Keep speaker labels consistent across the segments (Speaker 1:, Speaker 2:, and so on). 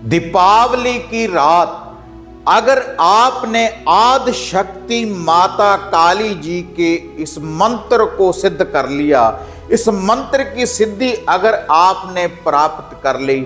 Speaker 1: दीपावली की रात अगर आपने आदि शक्ति माता काली जी के इस मंत्र को सिद्ध कर लिया, इस मंत्र की सिद्धि अगर आपने प्राप्त कर ली,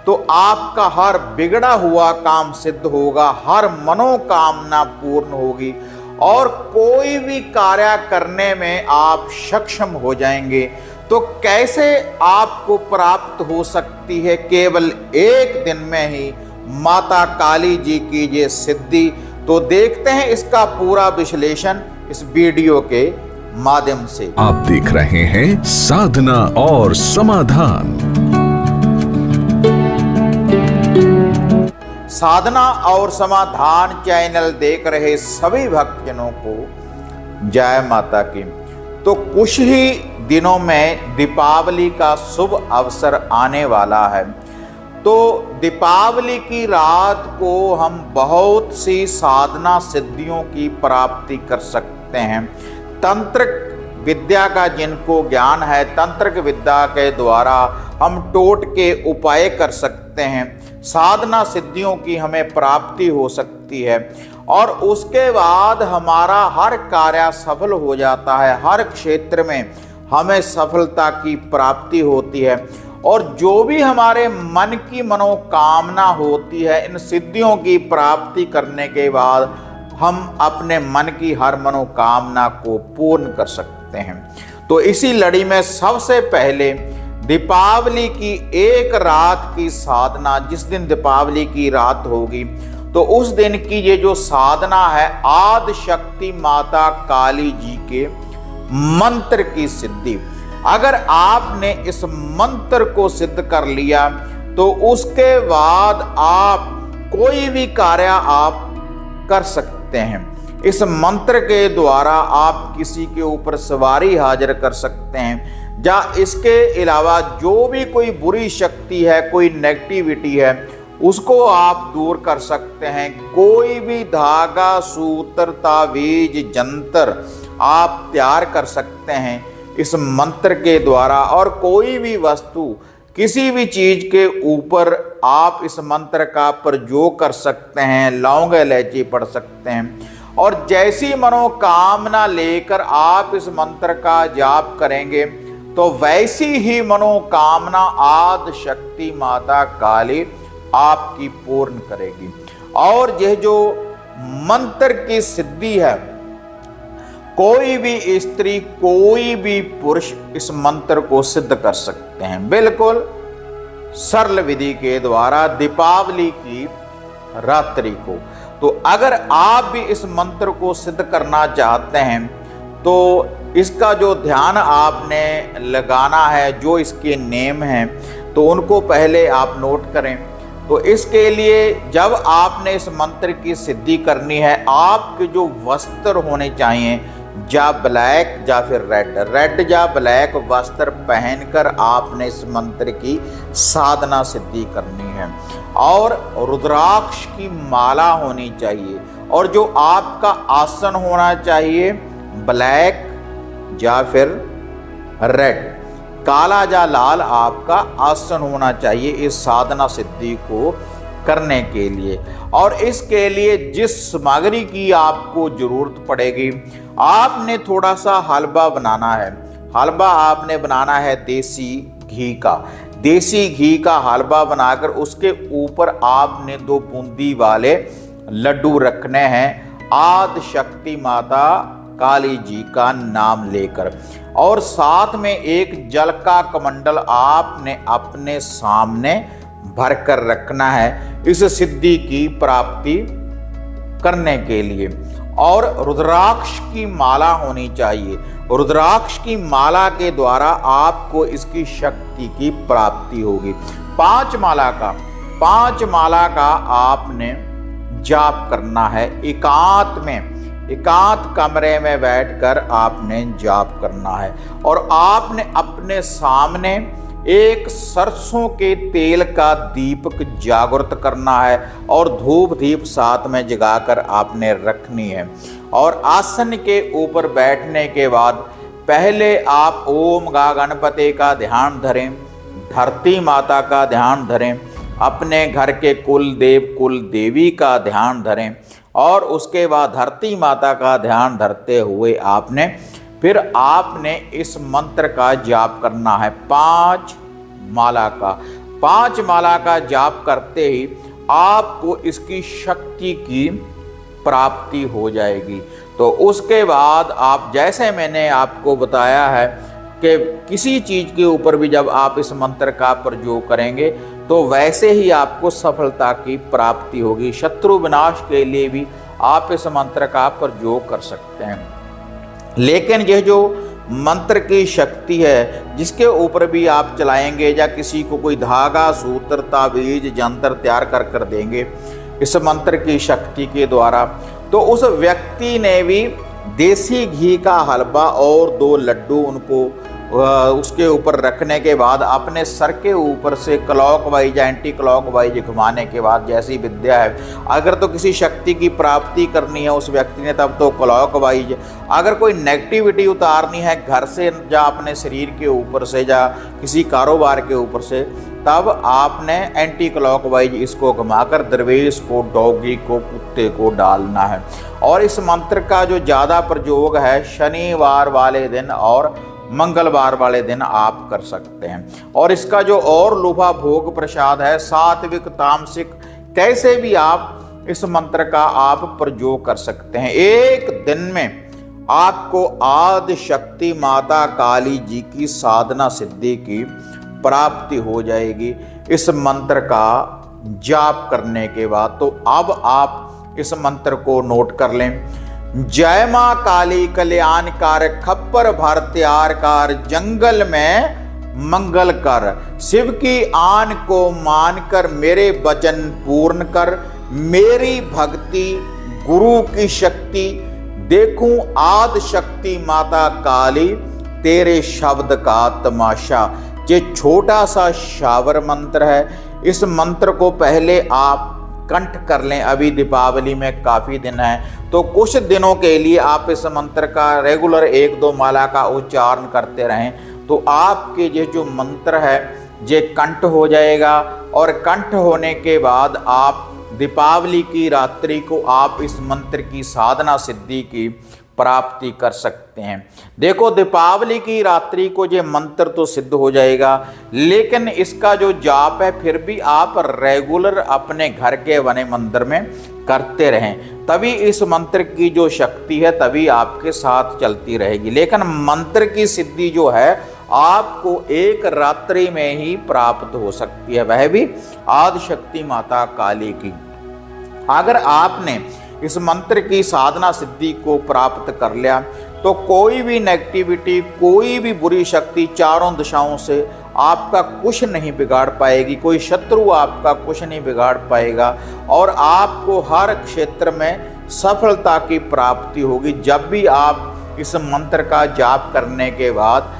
Speaker 1: तो आपका हर बिगड़ा हुआ काम सिद्ध होगा, हर मनोकामना पूर्ण होगी और कोई भी कार्य करने में आप सक्षम हो जाएंगे। तो कैसे आपको प्राप्त हो सकती है केवल एक दिन में ही माता काली जी की ये सिद्धि? तो देखते हैं इसका पूरा विश्लेषण इस वीडियो के माध्यम से।
Speaker 2: आप देख रहे हैं साधना और समाधान।
Speaker 1: साधना और समाधान चैनल देख रहे सभी भक्तजनों को जय माता की। तो कुछ ही दिनों में दीपावली का शुभ अवसर आने वाला है। तो दीपावली की रात को हम बहुत सी साधना सिद्धियों की प्राप्ति कर सकते हैं। तंत्रिक विद्या का जिनको ज्ञान है, तंत्रिक विद्या के द्वारा हम टोटके उपाय कर सकते हैं, साधना सिद्धियों की हमें प्राप्ति हो सकती है और उसके बाद हमारा हर कार्य सफल हो जाता है, हर क्षेत्र में हमें सफलता की प्राप्ति होती है और जो भी हमारे मन की मनोकामना होती है, इन सिद्धियों की प्राप्ति करने के बाद हम अपने मन की हर मनोकामना को पूर्ण कर सकते हैं। तो इसी लड़ी में सबसे पहले दीपावली की एक रात की साधना, जिस दिन दीपावली की रात होगी तो उस दिन की ये जो साधना है आदि शक्ति माता काली जी के मंत्र की सिद्धि। अगर आपने इस मंत्र को सिद्ध कर लिया तो उसके बाद आप कोई भी कार्य आप कर सकते हैं। इस मंत्र के द्वारा आप किसी के ऊपर सवारी हाजिर कर सकते हैं, या इसके अलावा जो भी कोई बुरी शक्ति है, कोई नेगेटिविटी है, उसको आप दूर कर सकते हैं। कोई भी धागा, सूत्र, तावीज, जंतर आप तैयार कर सकते हैं इस मंत्र के द्वारा और कोई भी वस्तु, किसी भी चीज के ऊपर आप इस मंत्र का प्रयोग कर सकते हैं, लौंग इलायची पढ़ सकते हैं और जैसी मनोकामना लेकर आप इस मंत्र का जाप करेंगे तो वैसी ही मनोकामना आदि शक्ति माता काली आपकी पूर्ण करेगी। और यह जो मंत्र की सिद्धि है, कोई भी स्त्री, कोई भी पुरुष इस मंत्र को सिद्ध कर सकते हैं, बिल्कुल सरल विधि के द्वारा दीपावली की रात्रि को। तो अगर आप भी इस मंत्र को सिद्ध करना चाहते हैं तो इसका जो ध्यान आपने लगाना है, जो इसके नेम हैं, तो उनको पहले आप नोट करें। तो इसके लिए जब आपने इस मंत्र की सिद्धि करनी है, आपके जो वस्त्र होने चाहिए, या ब्लैक या फिर रेड या ब्लैक वस्त्र पहनकर आपने इस मंत्र की साधना सिद्धि करनी है और रुद्राक्ष की माला होनी चाहिए और जो आपका आसन होना चाहिए ब्लैक या फिर रेड, काला या लाल आपका आसन होना चाहिए इस साधना सिद्धि को करने के लिए। और इसके लिए जिस सामग्री की आपको जरूरत पड़ेगी, आपने थोड़ा सा हलवा बनाना है। हलवा आपने बनाना है देसी घी का। देसी घी का हलवा बनाकर उसके ऊपर आपने 2 बूंदी वाले लड्डू रखने हैं आदि शक्ति माता काली जी का नाम लेकर, और साथ में एक जल का कमंडल आपने अपने सामने भरकर रखना है इस सिद्धि की प्राप्ति करने के लिए। और रुद्राक्ष की माला होनी चाहिए। रुद्राक्ष की माला के द्वारा आपको इसकी शक्ति की प्राप्ति होगी। 5 माला का आपने जाप करना है। एकांत कमरे में बैठकर आपने जाप करना है और आपने अपने सामने एक सरसों के तेल का दीपक जागृत करना है और धूप दीप साथ में जगाकर आपने रखनी है। और आसन के ऊपर बैठने के बाद पहले आप ओम गा गणपति का ध्यान धरें, धरती माता का ध्यान धरें, अपने घर के कुल देव कुल देवी का ध्यान धरें और उसके बाद धरती माता का ध्यान धरते हुए फिर आपने इस मंत्र का जाप करना है 5 माला का। 5 माला का जाप करते ही आपको इसकी शक्ति की प्राप्ति हो जाएगी। तो उसके बाद आप, जैसे मैंने आपको बताया है कि किसी चीज़ के ऊपर भी जब आप इस मंत्र का प्रयोग करेंगे तो वैसे ही आपको सफलता की प्राप्ति होगी। शत्रु विनाश के लिए भी आप इस मंत्र का प्रयोग कर सकते हैं। लेकिन यह जो मंत्र की शक्ति है जिसके ऊपर भी आप चलाएंगे या किसी को कोई धागा सूत्र ताबीज यंत्र तैयार कर देंगे इस मंत्र की शक्ति के द्वारा, तो उस व्यक्ति ने भी देसी घी का हलवा और 2 लड्डू उनको उसके ऊपर रखने के बाद अपने सर के ऊपर से क्लॉकवाइज एंटी क्लॉकवाइज घुमाने के बाद, जैसी विद्या है, अगर तो किसी शक्ति की प्राप्ति करनी है उस व्यक्ति ने तब तो क्लॉकवाइज, अगर कोई नेगेटिविटी उतारनी है घर से या अपने शरीर के ऊपर से या किसी कारोबार के ऊपर से, तब आपने एंटी क्लॉकवाइज इसको घुमाकर दरवेश को, डॉगी को, कुत्ते को डालना है। और इस मंत्र का जो ज़्यादा प्रयोग है शनिवार वाले दिन और मंगलवार वाले दिन आप कर सकते हैं। और इसका जो और लुभा भोग प्रसाद है, सात्विक तामसिक कैसे भी आप इस मंत्र का आप प्रयोग कर सकते हैं। एक दिन में आपको आदि शक्ति माता काली जी की साधना सिद्धि की प्राप्ति हो जाएगी इस मंत्र का जाप करने के बाद। तो अब आप इस मंत्र को नोट कर लें। जय मां काली कल्याणकार, खप्पर भारत्यारकार, जंगल में मंगल कर, शिव की आन को मानकर मेरे वचन पूर्ण कर, मेरी भक्ति गुरु की शक्ति देखूं आदि शक्ति माता काली, तेरे शब्द का तमाशा। ये छोटा सा शावर मंत्र है। इस मंत्र को पहले आप कंठ कर लें। अभी दीपावली में काफ़ी दिन है तो कुछ दिनों के लिए आप इस मंत्र का रेगुलर 1-2 माला का उच्चारण करते रहें तो आपके ये जो मंत्र है ये कंठ हो जाएगा। और कंठ होने के बाद आप दीपावली की रात्रि को आप इस मंत्र की साधना सिद्धि की प्राप्ति कर सकते हैं। देखो, दीपावली की रात्रि को ये मंत्र तो सिद्ध हो जाएगा, लेकिन इसका जो जाप है फिर भी आप रेगुलर अपने घर के बने मंदिर में करते रहें, तभी इस मंत्र की जो शक्ति है तभी आपके साथ चलती रहेगी। लेकिन मंत्र की सिद्धि जो है आपको एक रात्रि में ही प्राप्त हो सकती है, वह भी आदि शक्ति माता काली की। अगर आपने इस मंत्र की साधना सिद्धि को प्राप्त कर लिया तो कोई भी नेगेटिविटी, कोई भी बुरी शक्ति चारों दिशाओं से आपका कुछ नहीं बिगाड़ पाएगी, कोई शत्रु आपका कुछ नहीं बिगाड़ पाएगा और आपको हर क्षेत्र में सफलता की प्राप्ति होगी। जब भी आप इस मंत्र का जाप करने के बाद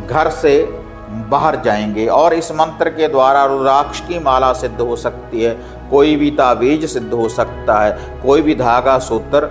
Speaker 1: घर से बाहर जाएंगे और इस मंत्र के द्वारा रुद्राक्ष की माला सिद्ध हो सकती है, कोई भी ताबीज सिद्ध हो सकता है, कोई भी धागा सूत्र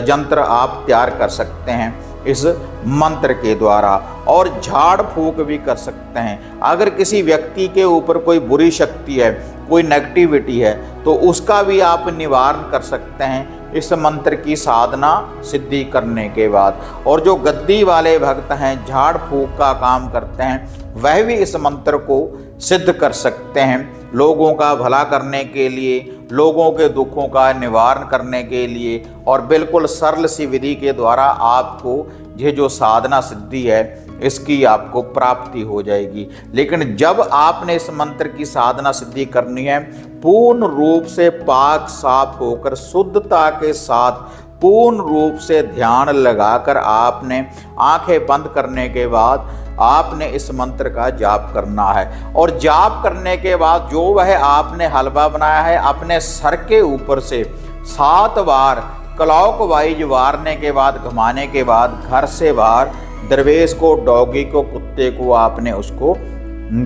Speaker 1: यंत्र आप तैयार कर सकते हैं इस मंत्र के द्वारा, और झाड़ फूंक भी कर सकते हैं। अगर किसी व्यक्ति के ऊपर कोई बुरी शक्ति है, कोई नेगेटिविटी है, तो उसका भी आप निवारण कर सकते हैं इस मंत्र की साधना सिद्धि करने के बाद। और जो गद्दी वाले भक्त हैं, झाड़ फूंक का काम करते हैं, वह भी इस मंत्र को सिद्ध कर सकते हैं लोगों का भला करने के लिए, लोगों के दुखों का निवारण करने के लिए, और बिल्कुल सरल सी विधि के द्वारा आपको ये जो साधना सिद्धि है इसकी आपको प्राप्ति हो जाएगी। लेकिन जब आपने इस मंत्र की साधना सिद्धि करनी है, पूर्ण रूप से पाक साफ होकर शुद्धता के साथ पूर्ण रूप से ध्यान लगाकर आपने आंखें बंद करने के बाद आपने इस मंत्र का जाप करना है। और जाप करने के बाद जो वह आपने हलवा बनाया है अपने सर के ऊपर से 7 बार क्लॉकवाइज वारने के बाद, घुमाने के बाद घर से बाहर दरवेश को, डॉगी को, कुत्ते को आपने उसको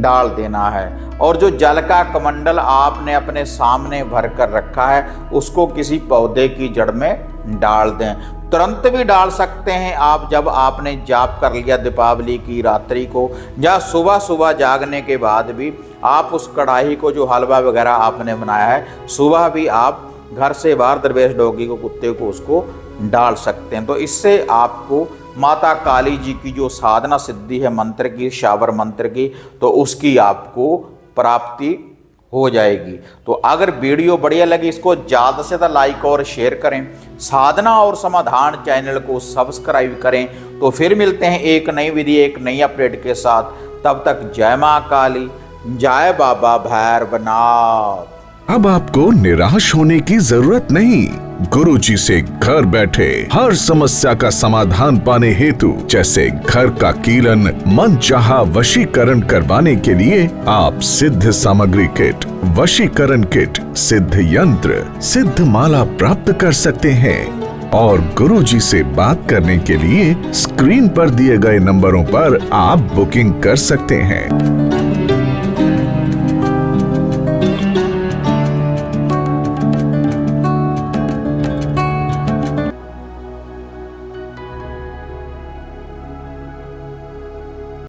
Speaker 1: डाल देना है। और जो जल का कमंडल आपने अपने सामने भर कर रखा है उसको किसी पौधे की जड़ में डाल दें। तुरंत भी डाल सकते हैं आप जब आपने जाप कर लिया दीपावली की रात्रि को, या सुबह सुबह जागने के बाद भी आप उस कढ़ाई को, जो हलवा वगैरह आपने बनाया है, सुबह भी आप घर से बाहर दरवेश डॉगी को, कुत्ते को, उसको डाल सकते हैं। तो इससे आपको माता काली जी की जो साधना सिद्धि है मंत्र की, शावर मंत्र की, तो उसकी आपको प्राप्ति हो जाएगी। तो अगर वीडियो बढ़िया लगी, इसको ज़्यादा से ज़्यादा लाइक और शेयर करें, साधना और समाधान चैनल को सब्सक्राइब करें। तो फिर मिलते हैं एक नई विधि, एक नई अपडेट के साथ। तब तक जय माँ काली, जय बाबा भैरवनाथ।
Speaker 2: अब आपको निराश होने की जरूरत नहीं। गुरुजी से घर बैठे हर समस्या का समाधान पाने हेतु, जैसे घर का कीलन, मनचाहा वशीकरण करवाने के लिए आप सिद्ध सामग्री किट, वशीकरण किट, सिद्ध यंत्र, सिद्ध माला प्राप्त कर सकते हैं। और गुरुजी से बात करने के लिए स्क्रीन पर दिए गए नंबरों पर आप बुकिंग कर सकते हैं।